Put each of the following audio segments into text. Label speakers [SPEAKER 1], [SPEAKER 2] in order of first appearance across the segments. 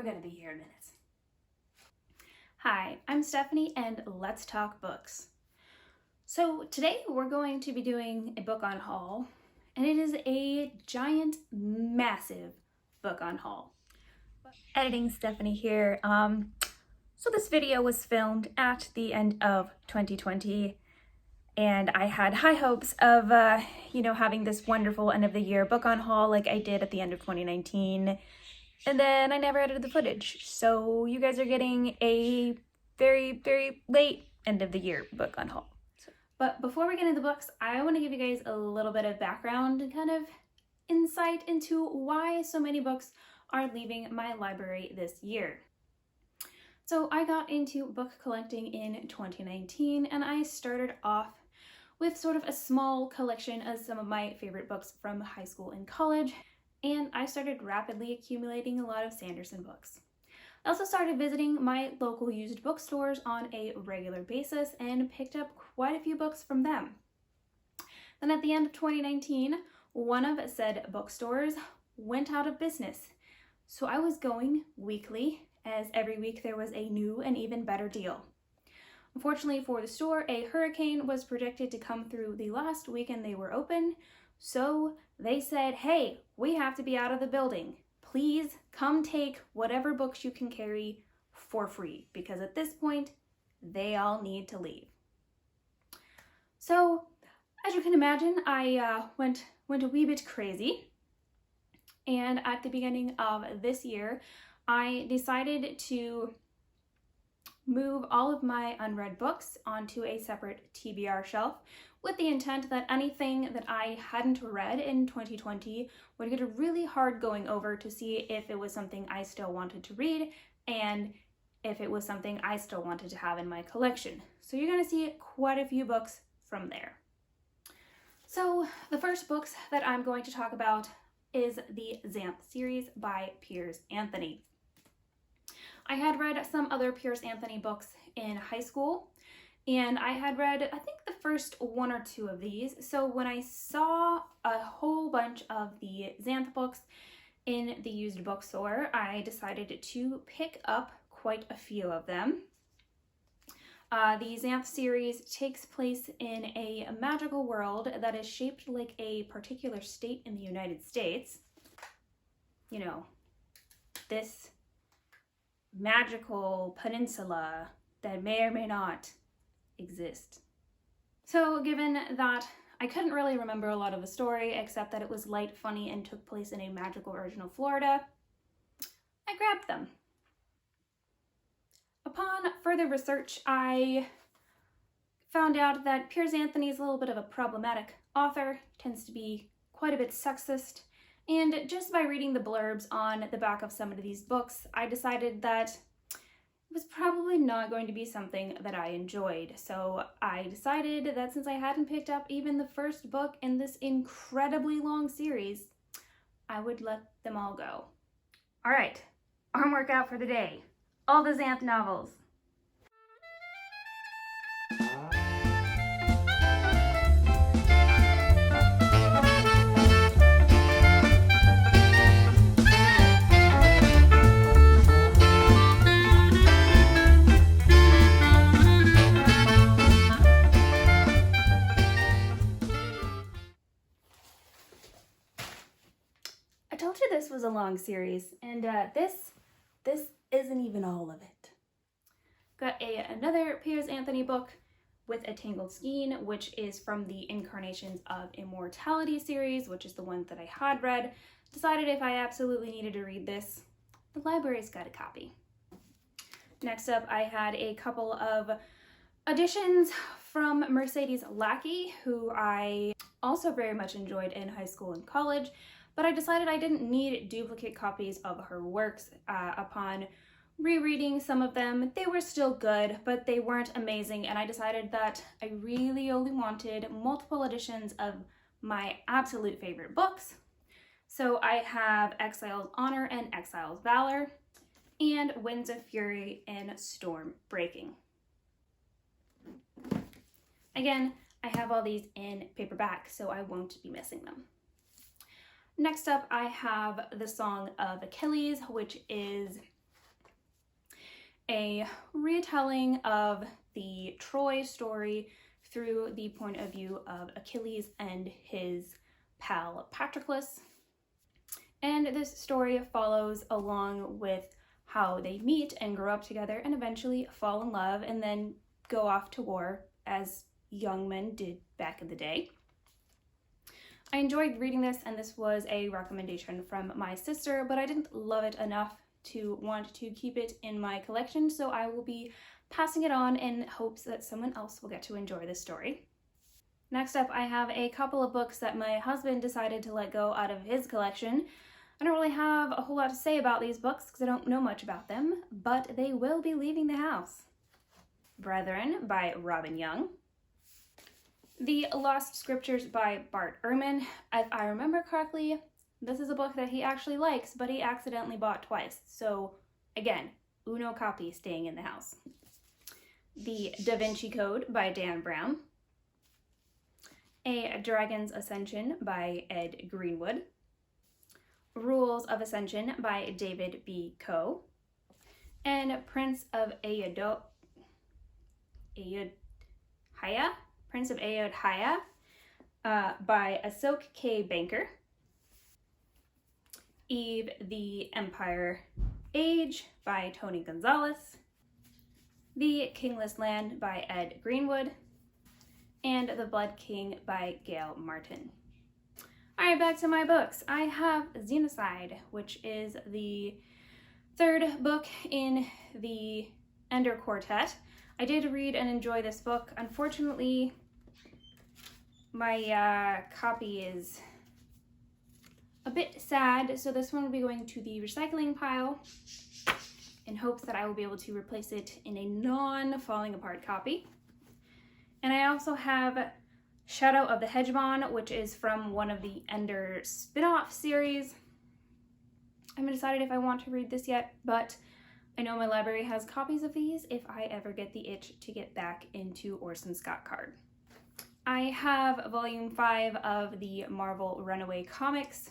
[SPEAKER 1] gonna be here in minutes. Hi, I'm Stephanie and let's talk books. So today we're going to be doing a book on haul, and it is a giant, massive book on haul.
[SPEAKER 2] Editing Stephanie here. So this video was filmed at the end of 2020, and I had high hopes of, having this wonderful end of the year book on haul like I did at the end of 2019, and then I never edited the footage. So you guys are getting a very, very late end of the year book on haul.
[SPEAKER 1] But before we get into the books, I want to give you guys a little bit of background and kind of insight into why so many books are leaving my library this year. So I got into book collecting in 2019, and I started off with sort of a small collection of some of my favorite books from high school and college, and I started rapidly accumulating a lot of Sanderson books. I also started visiting my local used bookstores on a regular basis and picked up quite a few books from them. Then at the end of 2019, one of said bookstores went out of business. So I was going weekly, as every week there was a new and even better deal. Unfortunately for the store, a hurricane was predicted to come through the last weekend they were open, so they said, hey, we have to be out of the building. Please come take whatever books you can carry for free, because at this point, they all need to leave. So, as you can imagine, I went a wee bit crazy. And at the beginning of this year, I decided to move all of my unread books onto a separate TBR shelf, with the intent that anything that I hadn't read in 2020 would get a really hard going over to see if it was something I still wanted to read and if it was something I still wanted to have in my collection. So you're going to see quite a few books from there. So the first books that I'm going to talk about is the Xanth series by Piers Anthony. I had read some other Piers Anthony books in high school, and I had read, I think, the first one or two of these. So when I saw a whole bunch of the Xanth books in the used bookstore, I decided to pick up quite a few of them. The Xanth series takes place in a magical world that is shaped like a particular state in the United States. You know, this magical peninsula that may or may not exist. So given that I couldn't really remember a lot of the story except that it was light, funny, and took place in a magical version of Florida, I grabbed them. Upon further research, I found out that Piers Anthony is a little bit of a problematic author, tends to be quite a bit sexist, and just by reading the blurbs on the back of some of these books, I decided that it was probably not going to be something that I enjoyed. So I decided that since I hadn't picked up even the first book in this incredibly long series, I would let them all go. All right, arm workout for the day. All the Xanth novels. I told you this was a long series, and this isn't even all of it. Got another Piers Anthony book with a Tangled Skein, which is from the Incarnations of Immortality series, which is the one that I had read. Decided if I absolutely needed to read this, the library's got a copy. Next up, I had a couple of editions from Mercedes Lackey, who I also very much enjoyed in high school and college, but I decided I didn't need duplicate copies of her works. Upon rereading some of them, they were still good, but they weren't amazing, and I decided that I really only wanted multiple editions of my absolute favorite books. So I have Exile's Honor and Exile's Valor, and Winds of Fury and Storm Breaking. Again, I have all these in paperback, so I won't be missing them. Next up, I have The Song of Achilles, which is a retelling of the Troy story through the point of view of Achilles and his pal Patroclus. And this story follows along with how they meet and grow up together and eventually fall in love and then go off to war as young men did back in the day. I enjoyed reading this, and this was a recommendation from my sister, but I didn't love it enough to want to keep it in my collection, so I will be passing it on in hopes that someone else will get to enjoy this story. Next up, I have a couple of books that my husband decided to let go out of his collection. I don't really have a whole lot to say about these books because I don't know much about them, but they will be leaving the house. Brethren by Robin Young. The Lost Scriptures by Bart Ehrman. If I remember correctly, this is a book that he actually likes, but he accidentally bought twice. So again, uno copy staying in the house. The Da Vinci Code by Dan Brown. A Dragon's Ascension by Ed Greenwood. Rules of Ascension by David B. Coe. And Prince of Ayodhya, by Asok K. Banker. Eve the Empire Age by Tony Gonzalez. The Kingless Land by Ed Greenwood. And The Blood King by Gail Martin. Alright, back to my books. I have Xenocide, which is the third book in the Ender Quartet. I did read and enjoy this book. Unfortunately, my copy is a bit sad, so this one will be going to the recycling pile in hopes that I will be able to replace it in a non-falling apart copy. And I also have Shadow of the Hegemon, which is from one of the Ender spin-off series. I haven't decided if I want to read this yet, but I know my library has copies of these if I ever get the itch to get back into Orson Scott Card. I have volume 5 of the Marvel Runaway comics.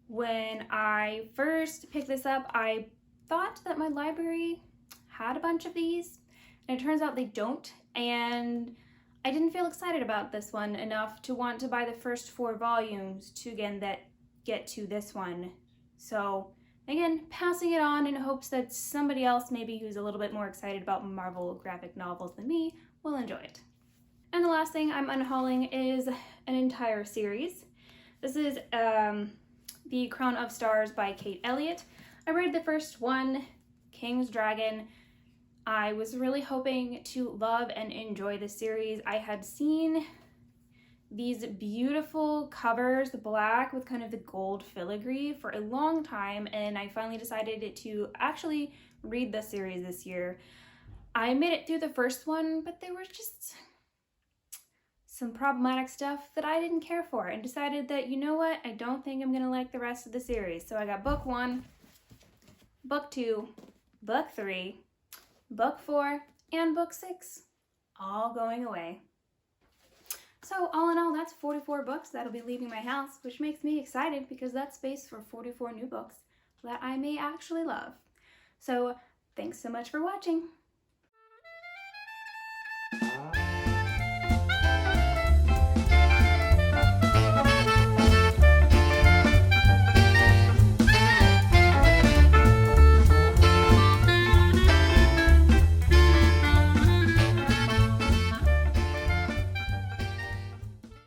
[SPEAKER 1] When I first picked this up, I thought that my library had a bunch of these, and it turns out they don't, and I didn't feel excited about this one enough to want to buy the first 4 volumes to get to this one. So again, passing it on in hopes that somebody else, maybe who's a little bit more excited about Marvel graphic novels than me, will enjoy it. And the last thing I'm unhauling is an entire series. This is The Crown of Stars by Kate Elliott. I read the first one, King's Dragon. I was really hoping to love and enjoy the series. I had seen these beautiful covers, the black with kind of the gold filigree, for a long time, and I finally decided to actually read the series this year. I made it through the first one, but there was just some problematic stuff that I didn't care for, and decided that, you know what, I don't think I'm gonna like the rest of the series. So I got book 1, book 2, book 3, book 4, and book 6 all going away. So all in all, that's 44 books that'll be leaving my house, which makes me excited because that's space for 44 new books that I may actually love. So thanks so much for watching.